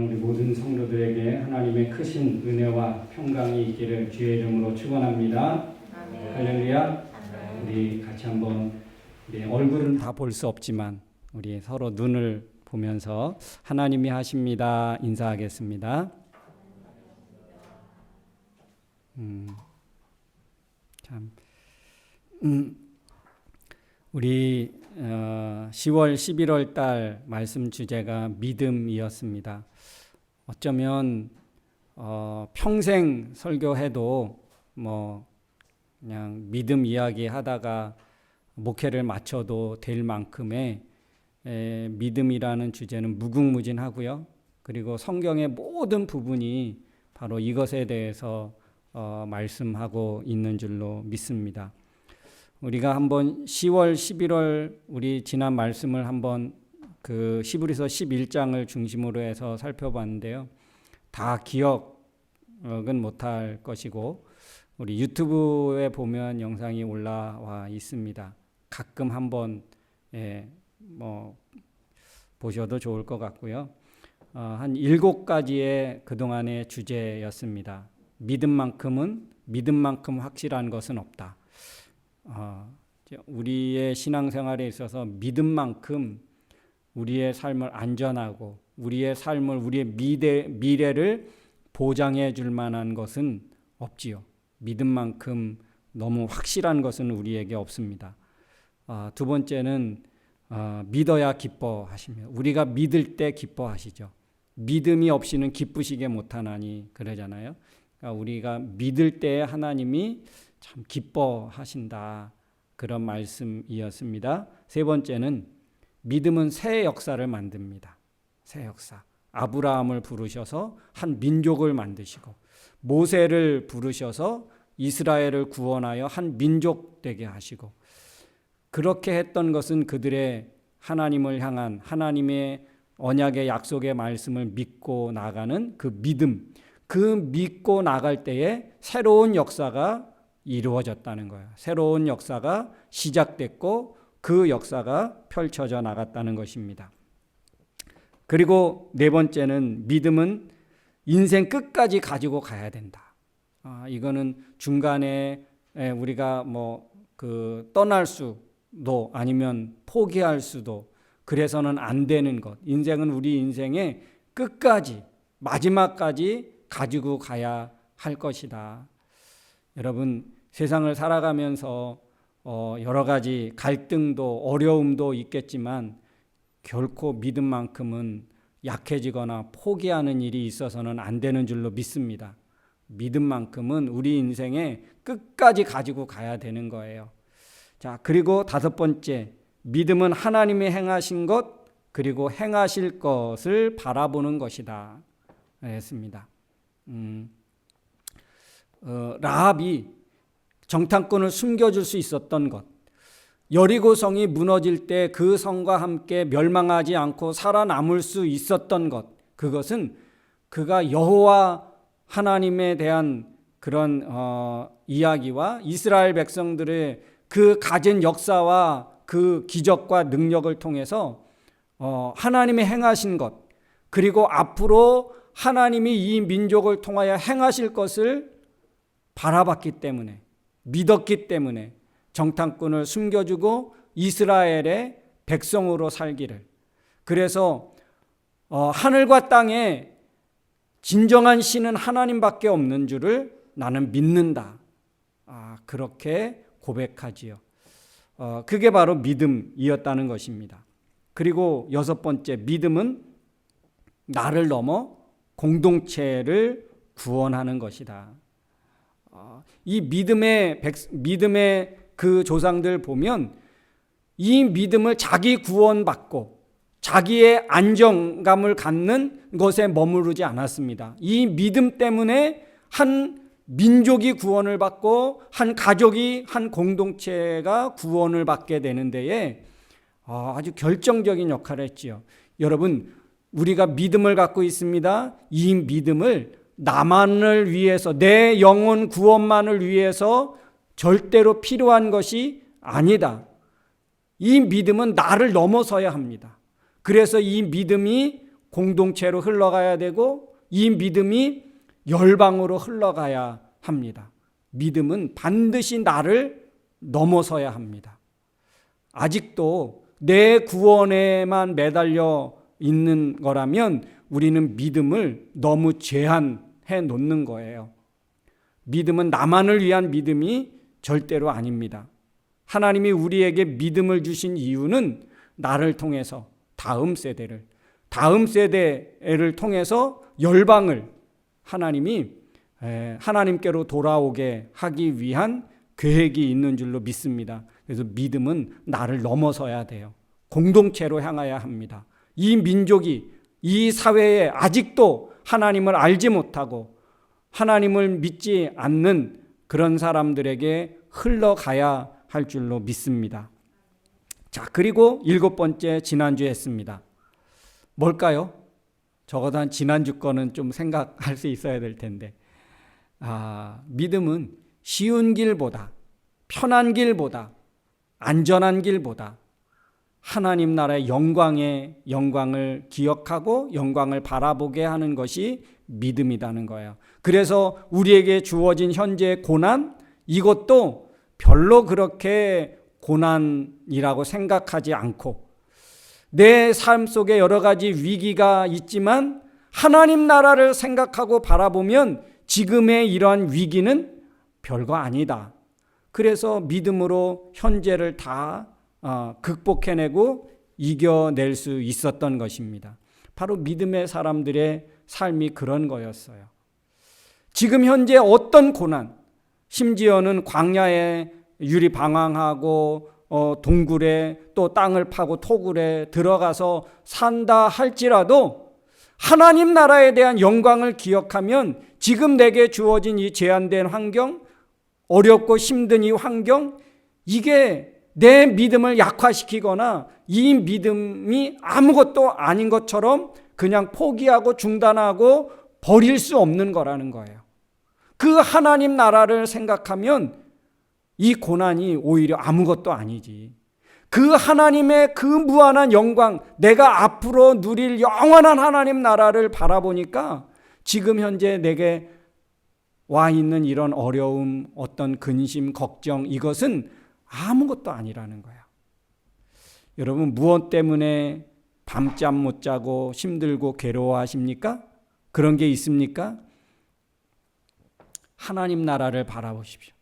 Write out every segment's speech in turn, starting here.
우리 모든 성도들에게 하나님의 크신 은혜와 평강이 있기를 주의 이름으로 축원합니다. 할렐루야. 우리 같이 한번 우리 얼굴은 다 볼 수 없지만 우리 서로 눈을 보면서 하나님이 하십니다 인사하겠습니다. 우리 10월 11월 달 말씀 주제가 믿음이었습니다. 어쩌면 평생 설교해도 그냥 믿음 이야기 하다가 목회를 마쳐도 될 만큼의 믿음이라는 주제는 무궁무진하고요. 그리고 성경의 모든 부분이 바로 이것에 대해서 말씀하고 있는 줄로 믿습니다. 우리가 한번 10월, 11월 우리 지난 말씀을 한번 그 히브리서 11장을 중심으로 해서 살펴봤는데요. 다 기억은 못할 것이고 우리 유튜브에 보면 영상이 올라와 있습니다. 가끔 한번 보셔도 좋을 것 같고요. 한 7가지의 그동안의 주제였습니다. 믿음만큼 확실한 것은 없다. 우리의 신앙생활에 있어서 믿음만큼 우리의 삶을 안전하고 우리의 미래를 보장해 줄 만한 것은 없지요. 믿음만큼 너무 확실한 것은 우리에게 없습니다. 두 번째는 믿어야 기뻐하시며 우리가 믿을 때 기뻐하시죠. 믿음이 없이는 기쁘시게 못하나니 그러잖아요. 그러니까 우리가 믿을 때 하나님이 참 기뻐하신다. 그런 말씀이었습니다. 세 번째는 믿음은 새 역사를 만듭니다. 새 역사. 아브라함을 부르셔서 한 민족을 만드시고 모세를 부르셔서 이스라엘을 구원하여 한 민족 되게 하시고 그렇게 했던 것은 그들의 하나님을 향한 하나님의 언약의 약속의 말씀을 믿고 나가는 그 믿음, 그 믿고 나갈 때에 새로운 역사가 이루어졌다는 거예요. 새로운 역사가 시작됐고 그 역사가 펼쳐져 나갔다는 것입니다. 그리고 네 번째는 믿음은 인생 끝까지 가지고 가야 된다. 이거는 중간에 우리가 떠날 수도 아니면 포기할 수도 그래서는 안 되는 것. 인생은 우리 인생의 끝까지 마지막까지 가지고 가야 할 것이다. 여러분 세상을 살아가면서 여러 가지 갈등도 어려움도 있겠지만 결코 믿음만큼은 약해지거나 포기하는 일이 있어서는 안 되는 줄로 믿습니다. 믿음만큼은 우리 인생에 끝까지 가지고 가야 되는 거예요. 자, 그리고 다섯 번째, 믿음은 하나님이 행하신 것 그리고 행하실 것을 바라보는 것이다. 했습니다. 라합이 정탐꾼을 숨겨줄 수 있었던 것, 여리고 성이 무너질 때 그 성과 함께 멸망하지 않고 살아남을 수 있었던 것, 그것은 그가 여호와 하나님에 대한 그런 이야기와 이스라엘 백성들의 그 가진 역사와 그 기적과 능력을 통해서 하나님이 행하신 것 그리고 앞으로 하나님이 이 민족을 통하여 행하실 것을 바라봤기 때문에 믿었기 때문에 정탐꾼을 숨겨주고 이스라엘의 백성으로 살기를 그래서 하늘과 땅에 진정한 신은 하나님밖에 없는 줄을 나는 믿는다. 그렇게 고백하지요. 그게 바로 믿음이었다는 것입니다. 그리고 여섯 번째, 믿음은 나를 넘어 공동체를 구원하는 것이다. 이 믿음의 그 조상들 보면 이 믿음을 자기 구원받고 자기의 안정감을 갖는 것에 머무르지 않았습니다. 이 믿음 때문에 한 민족이 구원을 받고 한 가족이 한 공동체가 구원을 받게 되는 데에 아주 결정적인 역할을 했지요. 여러분, 우리가 믿음을 갖고 있습니다. 이 믿음을 나만을 위해서 내 영혼 구원만을 위해서 절대로 필요한 것이 아니다. 이 믿음은 나를 넘어서야 합니다. 그래서 이 믿음이 공동체로 흘러가야 되고 이 믿음이 열방으로 흘러가야 합니다. 믿음은 반드시 나를 넘어서야 합니다. 아직도 내 구원에만 매달려 있는 거라면 우리는 믿음을 너무 제한해 놓는 거예요. 믿음은 나만을 위한 믿음이 절대로 아닙니다. 하나님이 우리에게 믿음을 주신 이유는 나를 통해서 다음 세대를 통해서 열방을 하나님이 하나님께로 돌아오게 하기 위한 계획이 있는 줄로 믿습니다. 그래서 믿음은 나를 넘어서야 돼요. 공동체로 향해야 합니다. 이 민족이, 이 사회에 아직도 하나님을 알지 못하고 하나님을 믿지 않는 그런 사람들에게 흘러가야 할 줄로 믿습니다. 자, 그리고 7번째 지난주에 했습니다. 뭘까요? 적어도 한 지난주 거는 좀 생각할 수 있어야 될 텐데. 믿음은 쉬운 길보다, 편한 길보다, 안전한 길보다 하나님 나라의 영광을 기억하고 영광을 바라보게 하는 것이 믿음이라는 거예요. 그래서 우리에게 주어진 현재의 고난, 이것도 별로 그렇게 고난이라고 생각하지 않고 내 삶 속에 여러 가지 위기가 있지만 하나님 나라를 생각하고 바라보면 지금의 이러한 위기는 별거 아니다. 그래서 믿음으로 현재를 다 극복해내고 이겨낼 수 있었던 것입니다. 바로 믿음의 사람들의 삶이 그런 거였어요. 지금 현재 어떤 고난, 심지어는 광야에 유리 방황하고 동굴에 또 땅을 파고 토굴에 들어가서 산다 할지라도 하나님 나라에 대한 영광을 기억하면 지금 내게 주어진 이 제한된 환경, 어렵고 힘든 이 환경, 이게 내 믿음을 약화시키거나 이 믿음이 아무것도 아닌 것처럼 그냥 포기하고 중단하고 버릴 수 없는 거라는 거예요. 그 하나님 나라를 생각하면 이 고난이 오히려 아무것도 아니지. 그 하나님의 그 무한한 영광, 내가 앞으로 누릴 영원한 하나님 나라를 바라보니까 지금 현재 내게 와 있는 이런 어려움, 어떤 근심, 걱정, 이것은 아무것도 아니라는 거야. 여러분, 무엇 때문에 밤잠 못 자고 힘들고 괴로워하십니까? 그런 게 있습니까? 하나님 나라를 바라보십시오.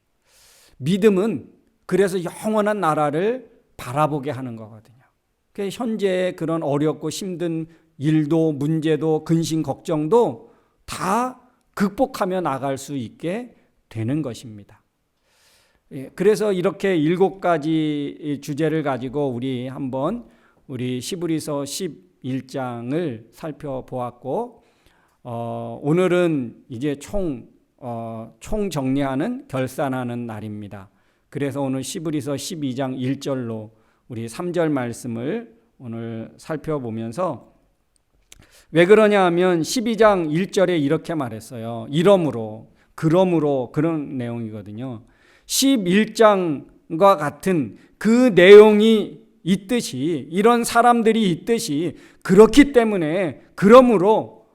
믿음은 그래서 영원한 나라를 바라보게 하는 거거든요. 현재의 그런 어렵고 힘든 일도 문제도 근심 걱정도 다 극복하며 나갈 수 있게 되는 것입니다. 그래서 이렇게 7가지 주제를 가지고 우리 시브리서 11장을 살펴보았고, 오늘은 이제 총 정리하는 결산하는 날입니다. 그래서 오늘 시브리서 12장 1절로 우리 3절 말씀을 오늘 살펴보면서, 왜 그러냐 하면 12장 1절에 이렇게 말했어요. 그러므로 그런 내용이거든요. 11장과 같은 그 내용이 있듯이, 이런 사람들이 있듯이, 그렇기 때문에 그러므로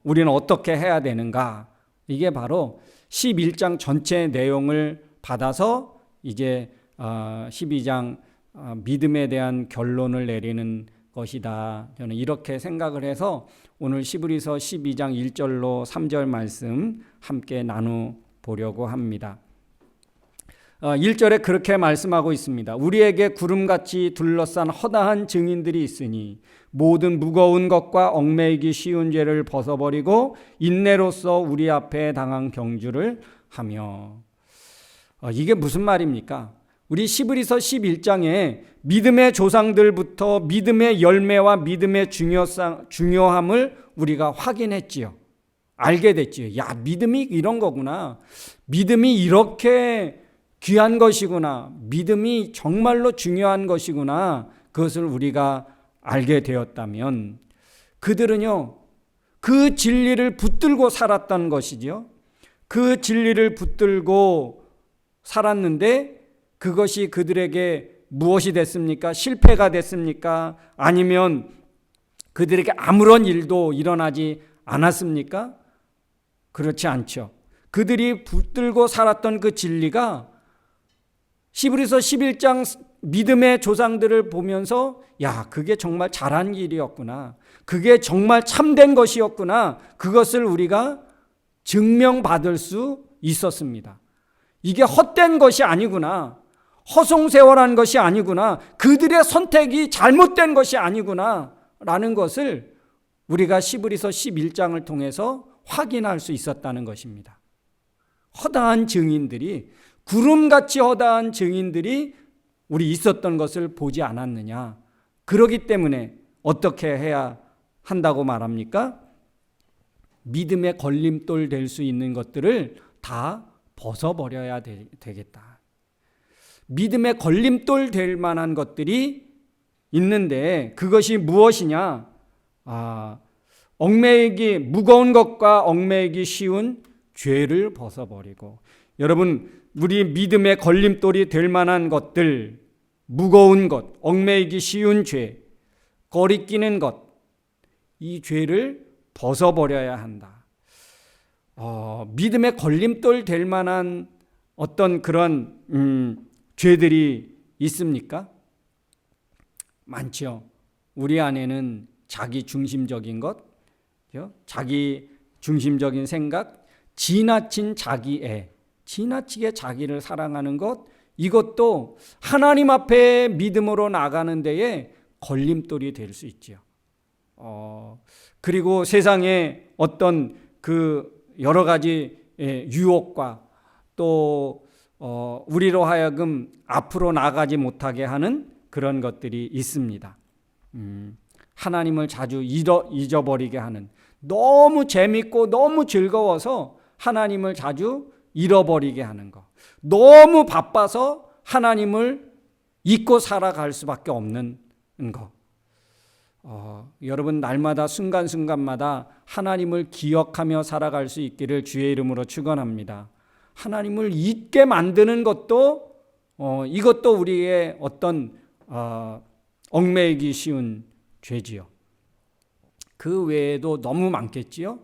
우리는 어떻게 해야 되는가? 이게 바로 11장 전체 내용을 받아서 이제 12장 믿음에 대한 결론을 내리는 것이다. 저는 이렇게 생각을 해서 오늘 시브리서 12장 1절로 3절 말씀 함께 나눠보려고 합니다. 1절에 그렇게 말씀하고 있습니다. 우리에게 구름같이 둘러싼 허다한 증인들이 있으니 모든 무거운 것과 얽매이기 쉬운 죄를 벗어버리고 인내로써 우리 앞에 당한 경주를 하며. 이게 무슨 말입니까? 우리 시브리서 11장에 믿음의 조상들부터 믿음의 열매와 믿음의 중요함을 우리가 확인했지요. 알게 됐지요. 야, 믿음이 이런 거구나. 믿음이 이렇게 귀한 것이구나. 믿음이 정말로 중요한 것이구나. 그것을 우리가 알게 되었다면 그들은요, 그 진리를 붙들고 살았던 것이죠. 그 진리를 붙들고 살았는데 그것이 그들에게 무엇이 됐습니까? 실패가 됐습니까? 아니면 그들에게 아무런 일도 일어나지 않았습니까? 그렇지 않죠. 그들이 붙들고 살았던 그 진리가 히브리서 11장 믿음의 조상들을 보면서 야, 그게 정말 잘한 일이었구나. 그게 정말 참된 것이었구나. 그것을 우리가 증명받을 수 있었습니다. 이게 헛된 것이 아니구나. 허송세월한 것이 아니구나. 그들의 선택이 잘못된 것이 아니구나. 라는 것을 우리가 히브리서 11장을 통해서 확인할 수 있었다는 것입니다. 허다한 증인들이, 구름같이 허다한 증인들이 우리 있었던 것을 보지 않았느냐. 그러기 때문에 어떻게 해야 한다고 말합니까? 믿음의 걸림돌 될 수 있는 것들을 다 벗어버려야 되겠다. 믿음의 걸림돌 될 만한 것들이 있는데 그것이 무엇이냐? 무거운 것과 얽매이기 쉬운 죄를 벗어버리고, 여러분, 우리 믿음의 걸림돌이 될 만한 것들, 무거운 것, 얽매이기 쉬운 죄, 거리끼는 것, 이 죄를 벗어버려야 한다. 믿음의 걸림돌 될 만한 어떤 그런 죄들이 있습니까? 많죠. 우리 안에는 자기 중심적인 것, 자기 중심적인 생각, 지나친 자기애, 지나치게 자기를 사랑하는 것, 이것도 하나님 앞에 믿음으로 나가는 데에 걸림돌이 될 수 있죠. 그리고 세상에 어떤 그 여러 가지 유혹과 또 우리로 하여금 앞으로 나가지 못하게 하는 그런 것들이 있습니다. 하나님을 자주 잊어버리게 하는, 너무 재밌고 너무 즐거워서 하나님을 자주 잃어버리게 하는 것, 너무 바빠서 하나님을 잊고 살아갈 수밖에 없는 것. 여러분, 날마다 순간순간마다 하나님을 기억하며 살아갈 수 있기를 주의 이름으로 축원합니다. 하나님을 잊게 만드는 것도 이것도 우리의 어떤 얽매이기 쉬운 죄지요. 그 외에도 너무 많겠지요.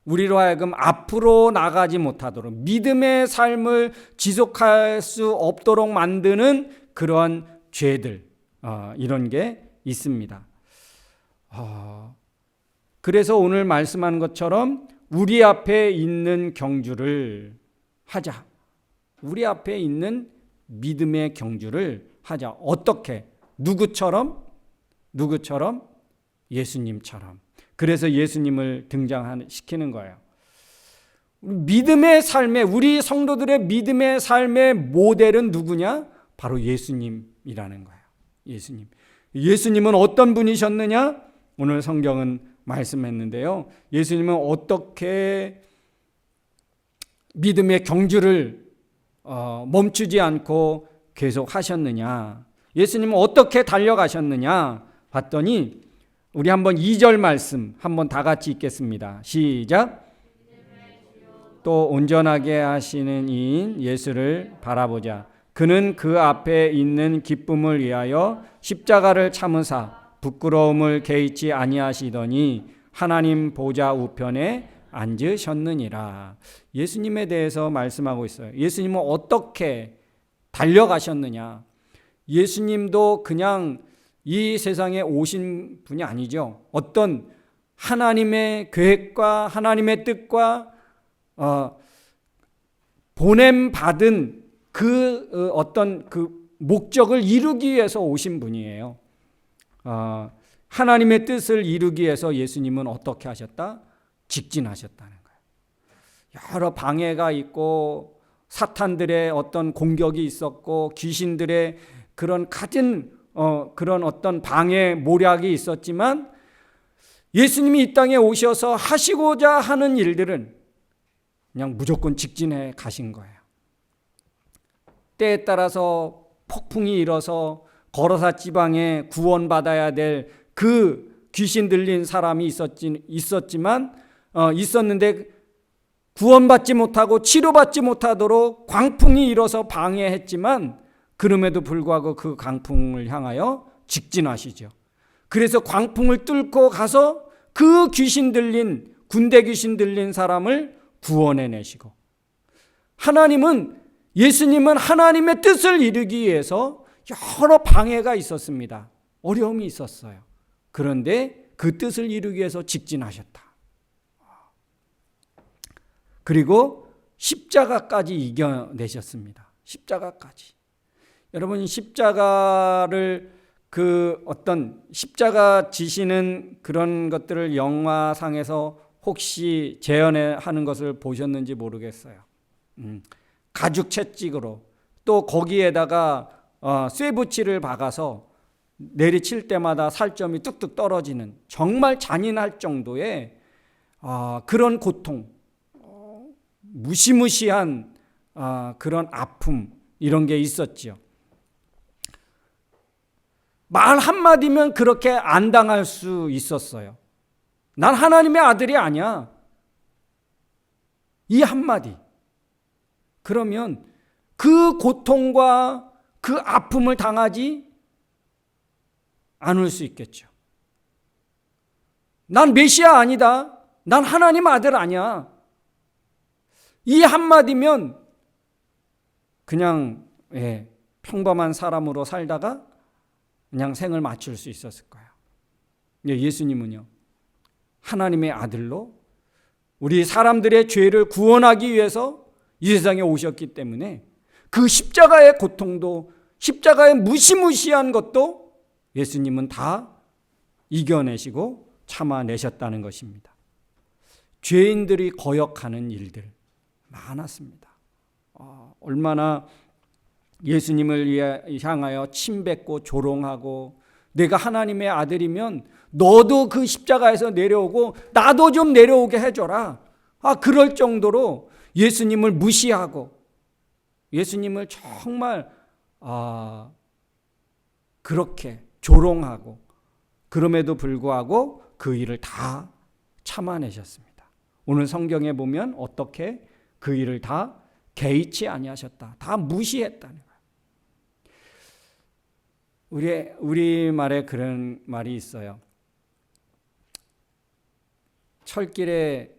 우리로 하여금 앞으로 나가지 못하도록, 믿음의 삶을 지속할 수 없도록 만드는 그러한 죄들, 이런 게 있습니다. 그래서 오늘 말씀한 것처럼 우리 앞에 있는 경주를 하자. 우리 앞에 있는 믿음의 경주를 하자. 어떻게? 누구처럼? 예수님처럼. 그래서 예수님을 등장시키는 거예요. 믿음의 삶에, 우리 성도들의 믿음의 삶의 모델은 누구냐? 바로 예수님이라는 거예요. 예수님. 예수님은 어떤 분이셨느냐? 오늘 성경은 말씀했는데요. 예수님은 어떻게 믿음의 경주를 멈추지 않고 계속 하셨느냐? 예수님은 어떻게 달려가셨느냐? 봤더니 우리 한번 2절 말씀 한번 다 같이 읽겠습니다. 시작. 또 온전하게 하시는 이인 예수를 바라보자. 그는 그 앞에 있는 기쁨을 위하여 십자가를 참으사 부끄러움을 개의치 아니하시더니 하나님 보좌 우편에 앉으셨느니라. 예수님에 대해서 말씀하고 있어요. 예수님은 어떻게 달려가셨느냐? 예수님도 그냥 이 세상에 오신 분이 아니죠. 어떤 하나님의 계획과 하나님의 뜻과 보냄받은 그 어떤 그 목적을 이루기 위해서 오신 분이에요. 하나님의 뜻을 이루기 위해서 예수님은 어떻게 하셨다? 직진하셨다는 거예요. 여러 방해가 있고 사탄들의 어떤 공격이 있었고 귀신들의 그런 갖은 그런 어떤 방해 모략이 있었지만 예수님이 이 땅에 오셔서 하시고자 하는 일들은 그냥 무조건 직진해 가신 거예요. 때에 따라서 폭풍이 일어서 거라사 지방에 구원받아야 될 그 귀신 들린 사람이 있었는데 구원받지 못하고 치료받지 못하도록 광풍이 일어서 방해했지만 그럼에도 불구하고 그 강풍을 향하여 직진하시죠. 그래서 광풍을 뚫고 가서 그 귀신 들린, 군대 귀신 들린 사람을 구원해 내시고, 예수님은 하나님의 뜻을 이루기 위해서 여러 방해가 있었습니다. 어려움이 있었어요. 그런데 그 뜻을 이루기 위해서 직진하셨다. 그리고 십자가까지 이겨내셨습니다. 십자가까지. 여러분, 십자가를 십자가 지시는 그런 것들을 영화상에서 혹시 재현하는 것을 보셨는지 모르겠어요. 가죽 채찍으로 또 거기에다가 쇠붙이를 박아서 내리칠 때마다 살점이 뚝뚝 떨어지는, 정말 잔인할 정도의 그런 고통, 무시무시한 그런 아픔, 이런 게 있었지요. 말 한마디면 그렇게 안 당할 수 있었어요. 난 하나님의 아들이 아니야. 이 한마디. 그러면 그 고통과 그 아픔을 당하지 않을 수 있겠죠. 난 메시아 아니다. 난 하나님 아들 아니야. 이 한마디면 그냥 평범한 사람으로 살다가 그냥 생을 마칠 수 있었을 거예요. 예수님은요, 하나님의 아들로 우리 사람들의 죄를 구원하기 위해서 이 세상에 오셨기 때문에 그 십자가의 고통도, 십자가의 무시무시한 것도 예수님은 다 이겨내시고 참아내셨다는 것입니다. 죄인들이 거역하는 일들 많았습니다. 얼마나 예수님을 향하여 침뱉고 조롱하고, 내가 하나님의 아들이면 너도 그 십자가에서 내려오고 나도 좀 내려오게 해줘라. 그럴 정도로 예수님을 무시하고, 예수님을 정말 그렇게 조롱하고, 그럼에도 불구하고 그 일을 다 참아내셨습니다. 오늘 성경에 보면 어떻게 그 일을 다 개의치 아니하셨다, 다 무시했다는 거예요. 우리말에 그런 말이 있어요. 철길에,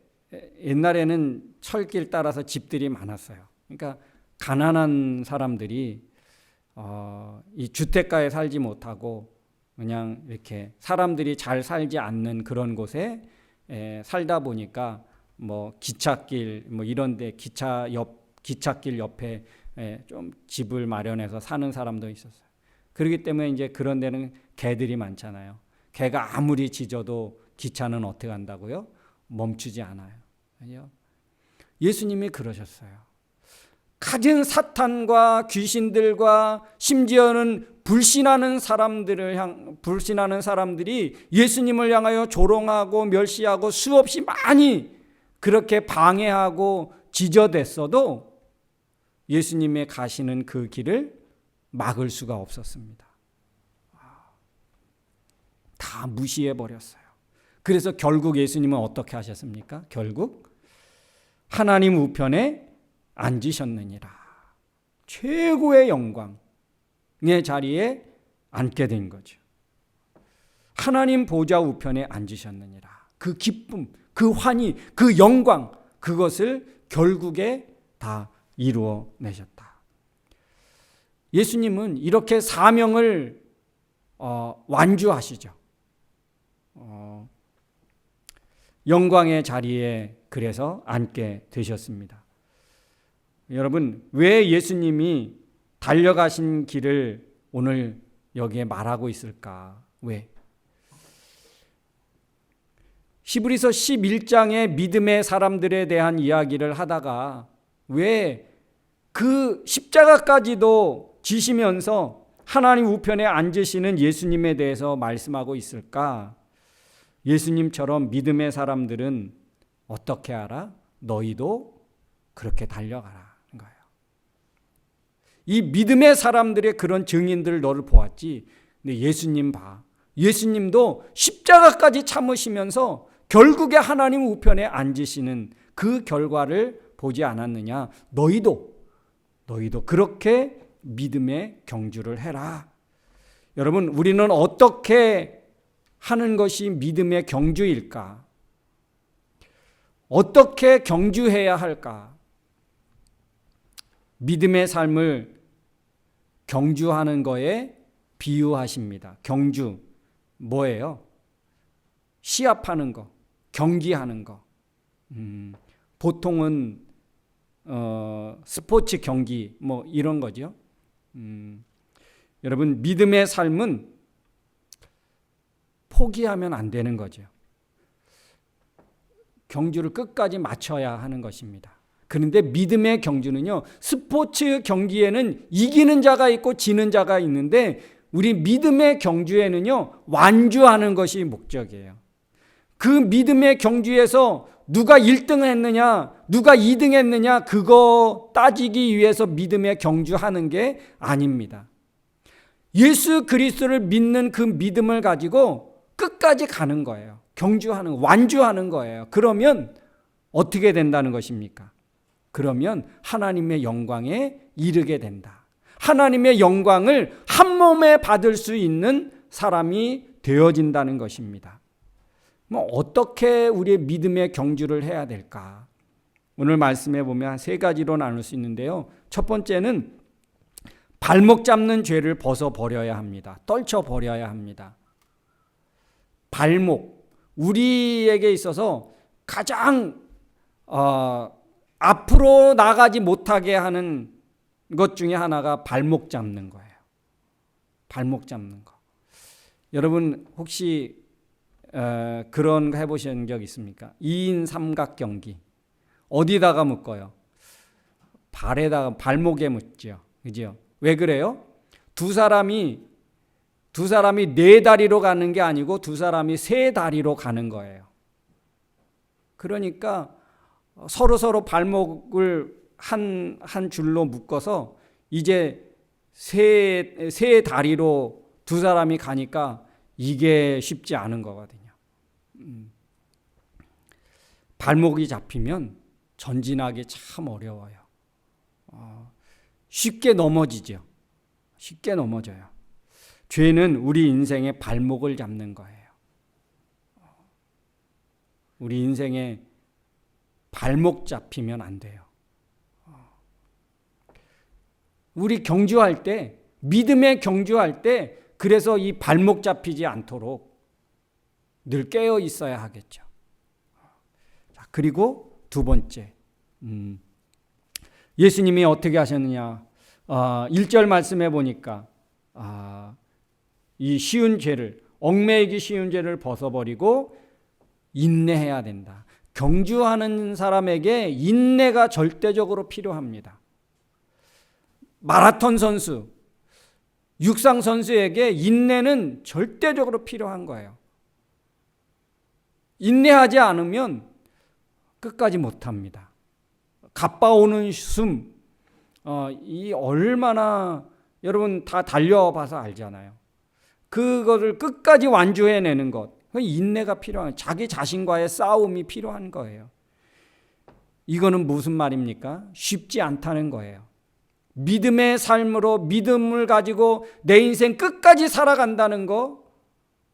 옛날에는 철길 따라서 집들이 많았어요. 그러니까 가난한 사람들이 이 주택가에 살지 못하고 그냥 이렇게 사람들이 잘 살지 않는 그런 곳에 살다 보니까 뭐 기찻길 이런데 기찻길 옆에 좀 집을 마련해서 사는 사람도 있었어요. 그렇기 때문에 이제 그런 데는 개들이 많잖아요. 개가 아무리 짖어도 기차는 어떻게 한다고요? 멈추지 않아요. 예수님이 그러셨어요. 가진 사탄과 귀신들과 심지어는 불신하는 사람들이 예수님을 향하여 조롱하고 멸시하고 수없이 많이 그렇게 방해하고 지저댔어도 예수님의 가시는 그 길을 막을 수가 없었습니다. 다 무시해 버렸어요. 그래서 결국 예수님은 어떻게 하셨습니까? 결국 하나님 우편에 앉으셨느니라. 최고의 영광의 자리에 앉게 된 거죠. 하나님 보좌 우편에 앉으셨느니라. 그 기쁨, 그 환희, 그 영광, 그것을 결국에 다 이루어 내셨다. 예수님은 이렇게 사명을 완주하시죠. 영광의 자리에 그래서 앉게 되셨습니다. 여러분, 왜 예수님이 달려가신 길을 오늘 여기에 말하고 있을까? 왜? 히브리서 11장의 믿음의 사람들에 대한 이야기를 하다가 왜 그 십자가까지도 지시면서 하나님 우편에 앉으시는 예수님에 대해서 말씀하고 있을까? 예수님처럼 믿음의 사람들은 어떻게 알아? 너희도 그렇게 달려가라 거예요. 이 믿음의 사람들의 그런 증인들을 너를 보았지. 근데 예수님 봐. 예수님도 십자가까지 참으시면서 결국에 하나님 우편에 앉으시는 그 결과를 보지 않았느냐? 너희도 그렇게 믿음의 경주를 해라. 여러분, 우리는 어떻게 하는 것이 믿음의 경주일까? 어떻게 경주해야 할까? 믿음의 삶을 경주하는 거에 비유하십니다. 경주 뭐예요? 시합하는 거, 경기하는 거. 보통은 스포츠 경기 뭐 이런 거죠. 여러분, 믿음의 삶은 포기하면 안 되는 거죠. 경주를 끝까지 마쳐야 하는 것입니다. 그런데 믿음의 경주는요, 스포츠 경기에는 이기는 자가 있고 지는 자가 있는데 우리 믿음의 경주에는요, 완주하는 것이 목적이에요. 그 믿음의 경주에서 누가 1등 했느냐, 누가 2등 했느냐, 그거 따지기 위해서 믿음의 경주하는 게 아닙니다. 예수 그리스도를 믿는 그 믿음을 가지고 끝까지 가는 거예요. 경주하는, 완주하는 거예요. 그러면 어떻게 된다는 것입니까? 그러면 하나님의 영광에 이르게 된다. 하나님의 영광을 한 몸에 받을 수 있는 사람이 되어진다는 것입니다. 어떻게 우리의 믿음의 경주를 해야 될까? 오늘 말씀해 보면 3가지로 나눌 수 있는데요. 첫 번째는 발목 잡는 죄를 벗어버려야 합니다. 떨쳐버려야 합니다. 발목, 우리에게 있어서 가장 앞으로 나가지 못하게 하는 것 중에 하나가 발목 잡는 거예요. 발목 잡는 거. 여러분 혹시 그런 거 해보신 적 있습니까? 2인 삼각 경기. 어디다가 묶어요? 발에다가, 발목에 묶죠. 그죠? 왜 그래요? 두 사람이 4다리로 가는 게 아니고 두 사람이 3다리로 가는 거예요. 그러니까 서로 발목을 한 줄로 묶어서 이제 세 다리로 두 사람이 가니까 이게 쉽지 않은 거거든요. 발목이 잡히면 전진하기 참 어려워요. 쉽게 넘어지죠. 쉽게 넘어져요. 죄는 우리 인생의 발목을 잡는 거예요. 우리 인생의 발목 잡히면 안 돼요. 우리 경주할 때, 믿음의 경주할 때, 그래서 이 발목 잡히지 않도록 늘 깨어 있어야 하겠죠. 그리고 두 번째, 예수님이 어떻게 하셨느냐? 1절 말씀해 보니까 이 쉬운 죄를, 얽매이기 쉬운 죄를 벗어버리고 인내해야 된다. 경주하는 사람에게 인내가 절대적으로 필요합니다. 마라톤 선수, 육상 선수에게 인내는 절대적으로 필요한 거예요. 인내하지 않으면 끝까지 못합니다. 가빠오는 숨, 이 얼마나 여러분 다 달려봐서 알잖아요. 그거를 끝까지 완주해내는 것, 인내가 필요한, 자기 자신과의 싸움이 필요한 거예요. 이거는 무슨 말입니까? 쉽지 않다는 거예요. 믿음의 삶으로 믿음을 가지고 내 인생 끝까지 살아간다는 거,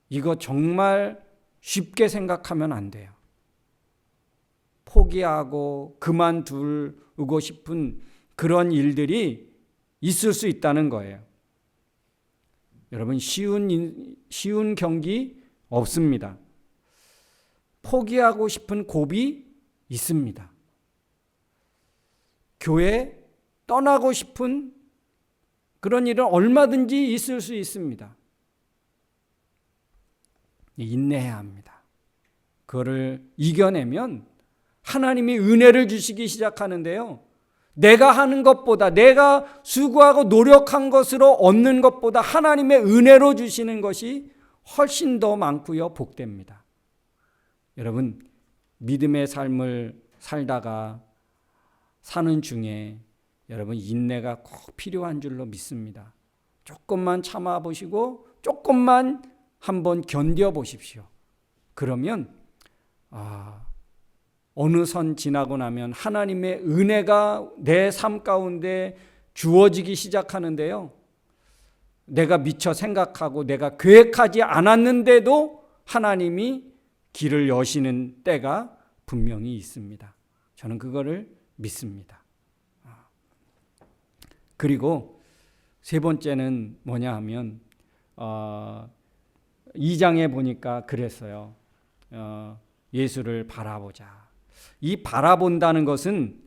이거 정말 쉽게 생각하면 안 돼요. 포기하고 그만두고 싶은 그런 일들이 있을 수 있다는 거예요. 여러분, 쉬운 경기 없습니다. 포기하고 싶은 고비 있습니다. 교회 떠나고 싶은 그런 일은 얼마든지 있을 수 있습니다. 인내해야 합니다. 그거를 이겨내면 하나님이 은혜를 주시기 시작하는데요. 내가 하는 것보다, 내가 수고하고 노력한 것으로 얻는 것보다 하나님의 은혜로 주시는 것이 훨씬 더 많고요, 복됩니다. 여러분, 믿음의 삶을 살다가 사는 중에 여러분 인내가 꼭 필요한 줄로 믿습니다. 조금만 참아보시고 조금만 한번 견뎌보십시오. 그러면 어느 선 지나고 나면 하나님의 은혜가 내 삶 가운데 주어지기 시작하는데요. 내가 미처 생각하고 내가 계획하지 않았는데도 하나님이 길을 여시는 때가 분명히 있습니다. 저는 그거를 믿습니다. 그리고 세 번째는 뭐냐 하면 2장에 보니까 그랬어요. 예수를 바라보자. 이 바라본다는 것은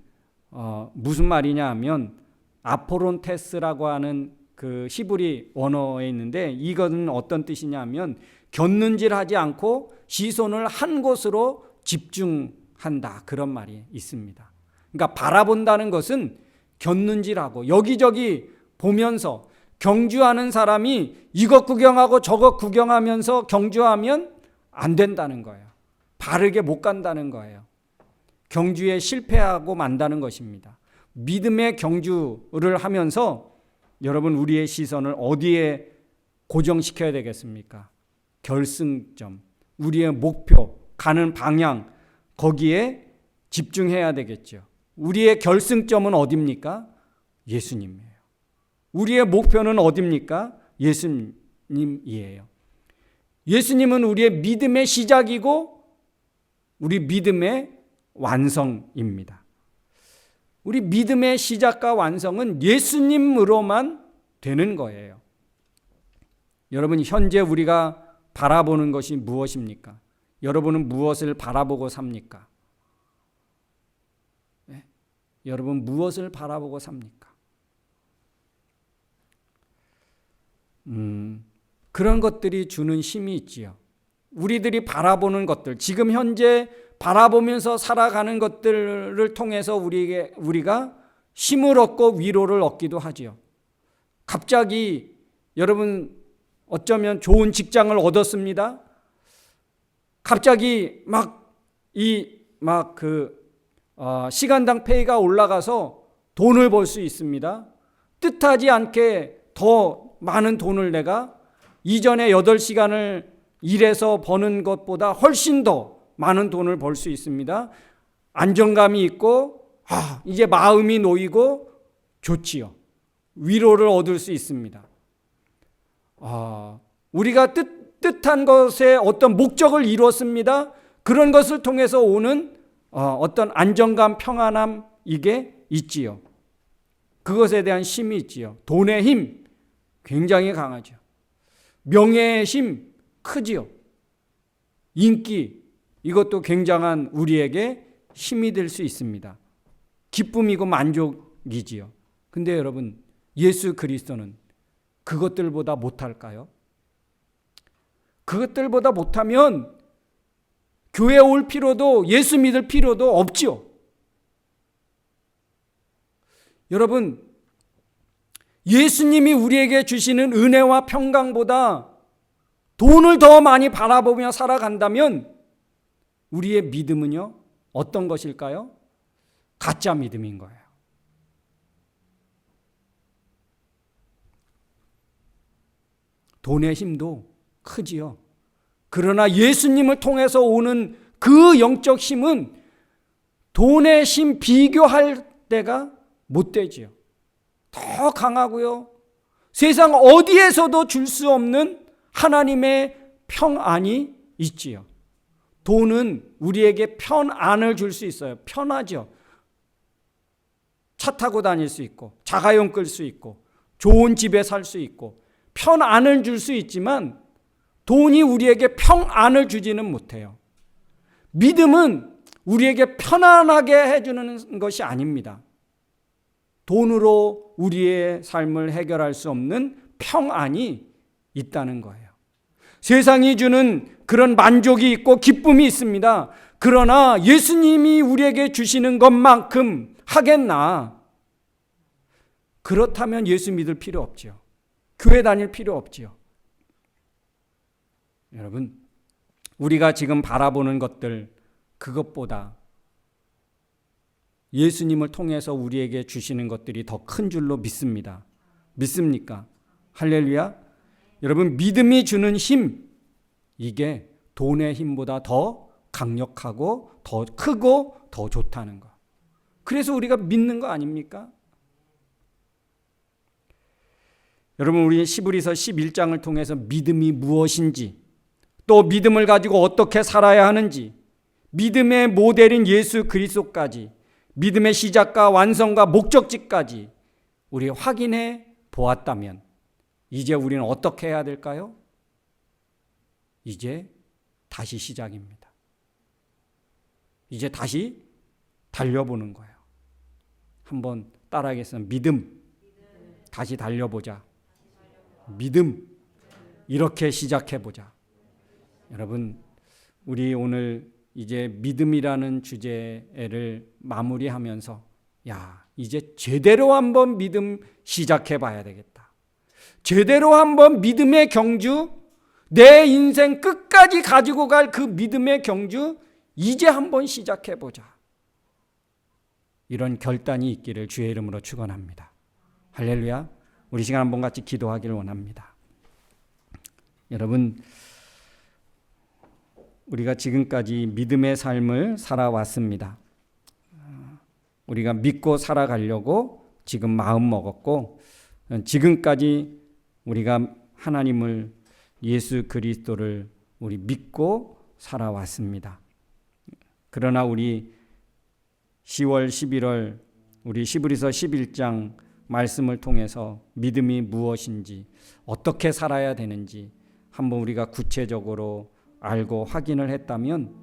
무슨 말이냐 하면 아포론테스라고 하는 그 히브리 원어에 있는데, 이것은 어떤 뜻이냐 하면 곁눈질하지 않고 시선을 한 곳으로 집중한다, 그런 말이 있습니다. 그러니까 바라본다는 것은 곁눈질하고 여기저기 보면서, 경주하는 사람이 이것 구경하고 저것 구경하면서 경주하면 안 된다는 거예요. 바르게 못 간다는 거예요. 경주에 실패하고 만다는 것입니다. 믿음의 경주를 하면서 여러분, 우리의 시선을 어디에 고정시켜야 되겠습니까? 결승점, 우리의 목표, 가는 방향, 거기에 집중해야 되겠죠. 우리의 결승점은 어디입니까? 예수님이에요. 우리의 목표는 어디입니까? 예수님이에요. 예수님은 우리의 믿음의 시작이고 우리 믿음의 완성입니다. 우리 믿음의 시작과 완성은 예수님으로만 되는 거예요. 여러분, 현재 우리가 바라보는 것이 무엇입니까? 여러분은 무엇을 바라보고 삽니까? 네? 여러분, 무엇을 바라보고 삽니까? 그런 것들이 주는 힘이 있지요. 우리들이 바라보는 것들, 지금 현재 바라보면서 살아가는 것들을 통해서 우리가 힘을 얻고 위로를 얻기도 하지요. 갑자기 여러분, 어쩌면 좋은 직장을 얻었습니다. 갑자기 시간당 페이가 올라가서 돈을 벌 수 있습니다. 뜻하지 않게 더 많은 돈을 내가 이전에 8시간을 일해서 버는 것보다 훨씬 더 많은 돈을 벌 수 있습니다. 안정감이 있고 이제 마음이 놓이고 좋지요. 위로를 얻을 수 있습니다. 우리가 뜻한 것에 어떤 목적을 이루었습니다. 그런 것을 통해서 오는 어떤 안정감, 평안함, 이게 있지요. 그것에 대한 힘이 있지요. 돈의 힘 굉장히 강하죠. 명예의 힘 크지요. 인기, 이것도 굉장한 우리에게 힘이 될 수 있습니다. 기쁨이고 만족이지요. 근데 여러분, 예수 그리스도는 그것들보다 못할까요? 그것들보다 못하면 교회 올 필요도, 예수 믿을 필요도 없지요. 여러분, 예수님이 우리에게 주시는 은혜와 평강보다 돈을 더 많이 바라보며 살아간다면 우리의 믿음은요, 어떤 것일까요? 가짜 믿음인 거예요. 돈의 힘도 크지요. 그러나 예수님을 통해서 오는 그 영적 힘은 돈의 힘 비교할 때가 못 되지요. 더 강하고요. 세상 어디에서도 줄 수 없는 하나님의 평안이 있지요. 돈은 우리에게 편안을 줄 수 있어요. 편하죠. 차 타고 다닐 수 있고, 자가용 끌 수 있고, 좋은 집에 살 수 있고, 편안을 줄 수 있지만 돈이 우리에게 평안을 주지는 못해요. 믿음은 우리에게 편안하게 해주는 것이 아닙니다. 돈으로 우리의 삶을 해결할 수 없는 평안이 있다는 거예요. 세상이 주는 그런 만족이 있고 기쁨이 있습니다. 그러나 예수님이 우리에게 주시는 것만큼 하겠나? 그렇다면 예수 믿을 필요 없지요. 교회 다닐 필요 없지요. 여러분, 우리가 지금 바라보는 것들, 그것보다 예수님을 통해서 우리에게 주시는 것들이 더 큰 줄로 믿습니다. 믿습니까? 할렐루야. 여러분, 믿음이 주는 힘, 이게 돈의 힘보다 더 강력하고 더 크고 더 좋다는 거. 그래서 우리가 믿는 거 아닙니까? 여러분, 우리 히브리서 11장을 통해서 믿음이 무엇인지, 또 믿음을 가지고 어떻게 살아야 하는지, 믿음의 모델인 예수 그리스도까지, 믿음의 시작과 완성과 목적지까지 우리 확인해 보았다면 이제 우리는 어떻게 해야 될까요? 이제 다시 시작입니다. 이제 다시 달려보는 거예요. 한번 따라하겠습니다. 믿음. 다시 달려보자. 믿음. 이렇게 시작해보자. 여러분, 우리 오늘 이제 믿음이라는 주제를 마무리하면서 이제 제대로 한번 믿음 시작해봐야 되겠다. 제대로 한번 믿음의 경주, 내 인생 끝까지 가지고 갈 그 믿음의 경주 이제 한번 시작해보자. 이런 결단이 있기를 주의 이름으로 축원합니다. 할렐루야. 우리 시간 한번 같이 기도하기를 원합니다. 여러분, 우리가 지금까지 믿음의 삶을 살아왔습니다. 우리가 믿고 살아가려고 지금 마음 먹었고, 지금까지 우리가 하나님을, 예수 그리스도를 우리 믿고 살아왔습니다. 그러나 우리 10월, 11월 우리 히브리서 11장 말씀을 통해서 믿음이 무엇인지, 어떻게 살아야 되는지 한번 우리가 구체적으로 알고 확인을 했다면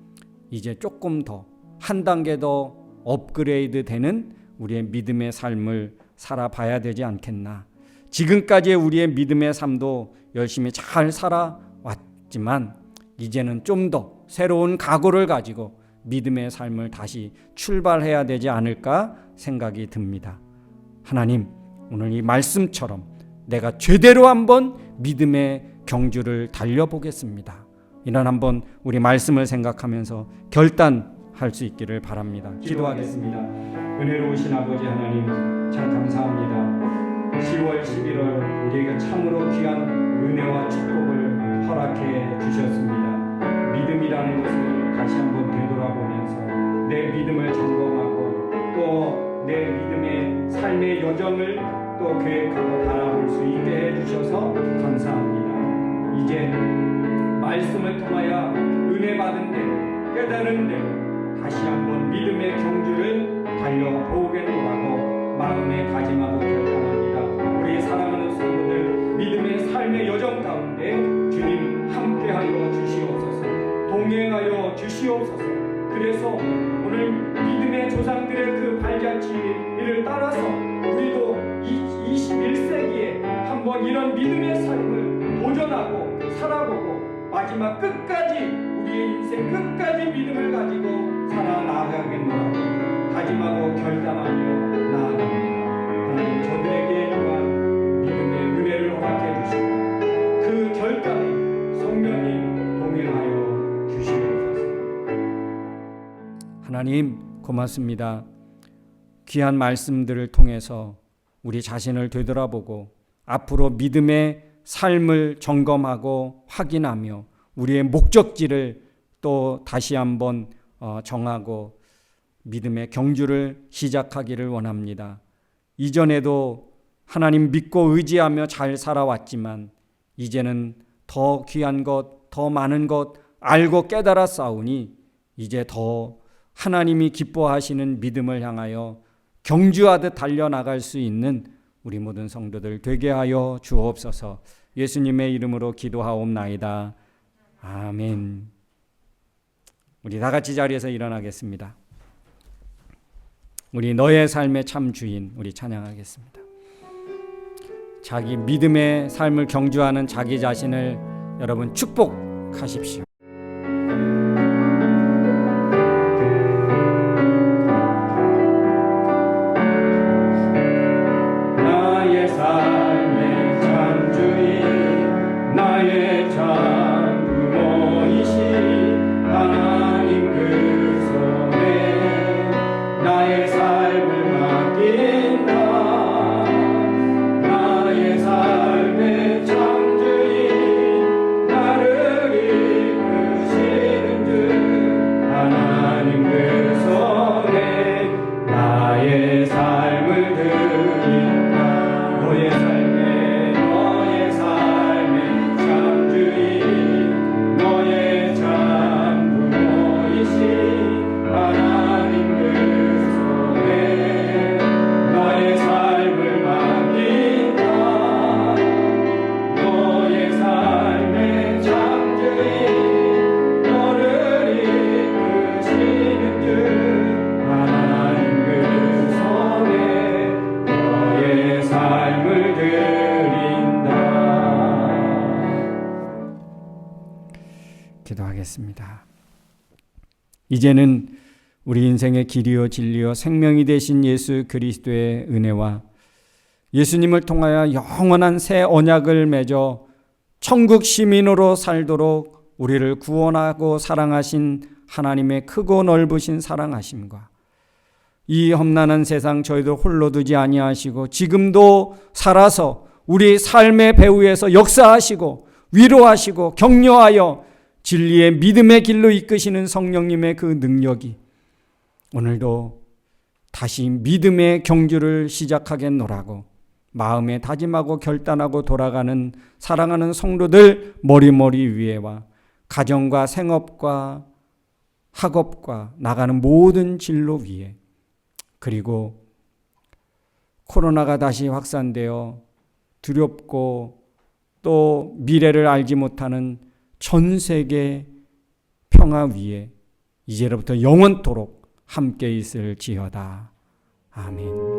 이제 조금 더 한 단계 더 업그레이드 되는 우리의 믿음의 삶을 살아봐야 되지 않겠나. 지금까지의 우리의 믿음의 삶도 열심히 잘 살아왔지만 이제는 좀 더 새로운 각오를 가지고 믿음의 삶을 다시 출발해야 되지 않을까 생각이 듭니다. 하나님, 오늘 이 말씀처럼 내가 제대로 한번 믿음의 경주를 달려보겠습니다. 이런 한번 우리 말씀을 생각하면서 결단할 수 있기를 바랍니다. 기도하겠습니다. 은혜로우신 아버지 하나님, 참 감사합니다. 10월, 11월 우리에게 참으로 귀한 은혜와 축복을 허락해 주셨습니다. 믿음이라는 것을 다시 한번 되돌아보면서 내 믿음을 점검하고 또 내 믿음의 삶의 여정을 또 계획하고 바라볼 수 있게 해주셔서 감사합니다. 이제 말씀을 통하여 은혜 받은 대로, 깨달은 대로 다시 한번 믿음의 경주를 달려보겠노라고 마음에 다짐하고 결단합니다. 우리 사랑하는 성도들, 믿음의 삶의 여정 가운데 주님 함께하여 주시옵소서, 동행하여 주시옵소서. 그래서 오늘 믿음의 조상들의 그 발자취를 따라서 우리도 21세기에 한번 이런 믿음의 삶을 도전하고 살아보고 마지막 끝까지 우리의 인생 끝까지 믿음을 가지고 살아나가겠노라고 다짐하고 결단하며 나아갑니다. 하나님, 저들에게 이러한 믿음의 은혜를 허락해 주시고 그 결단에 성령님 동행하여 주시옵소서. 하나님, 고맙습니다. 귀한 말씀들을 통해서 우리 자신을 되돌아보고 앞으로 믿음의 삶을 점검하고 확인하며 우리의 목적지를 또 다시 한번 정하고 믿음의 경주를 시작하기를 원합니다. 이전에도 하나님 믿고 의지하며 잘 살아왔지만 이제는 더 귀한 것, 더 많은 것 알고 깨달아 싸우니 이제 더 하나님이 기뻐하시는 믿음을 향하여 경주하듯 달려나갈 수 있는 우리 모든 성도들 되게 하여 주옵소서. 예수님의 이름으로 기도하옵나이다. 아멘. 우리 다 같이 자리에서 일어나겠습니다. 우리 너의 삶의 참 주인, 우리 찬양하겠습니다. 자기 믿음의 삶을 경주하는 자기 자신을 여러분 축복하십시오. 나의 삶의 창조인 나를 기도하겠습니다. 이제는 우리 인생의 길이요 진리요 생명이 되신 예수 그리스도의 은혜와 예수님을 통하여 영원한 새 언약을 맺어 천국 시민으로 살도록 우리를 구원하고 사랑하신 하나님의 크고 넓으신 사랑하심과 이 험난한 세상 저희들 홀로 두지 아니하시고 지금도 살아서 우리 삶의 배후에서 역사하시고 위로하시고 격려하여 진리의 믿음의 길로 이끄시는 성령님의 그 능력이 오늘도 다시 믿음의 경주를 시작하겠노라고 마음에 다짐하고 결단하고 돌아가는 사랑하는 성도들 머리머리 위에와 가정과 생업과 학업과 나가는 모든 진로 위에 그리고 코로나가 다시 확산되어 두렵고 또 미래를 알지 못하는 전 세계 평화 위에 이제로부터 영원토록 함께 있을지어다. 아멘.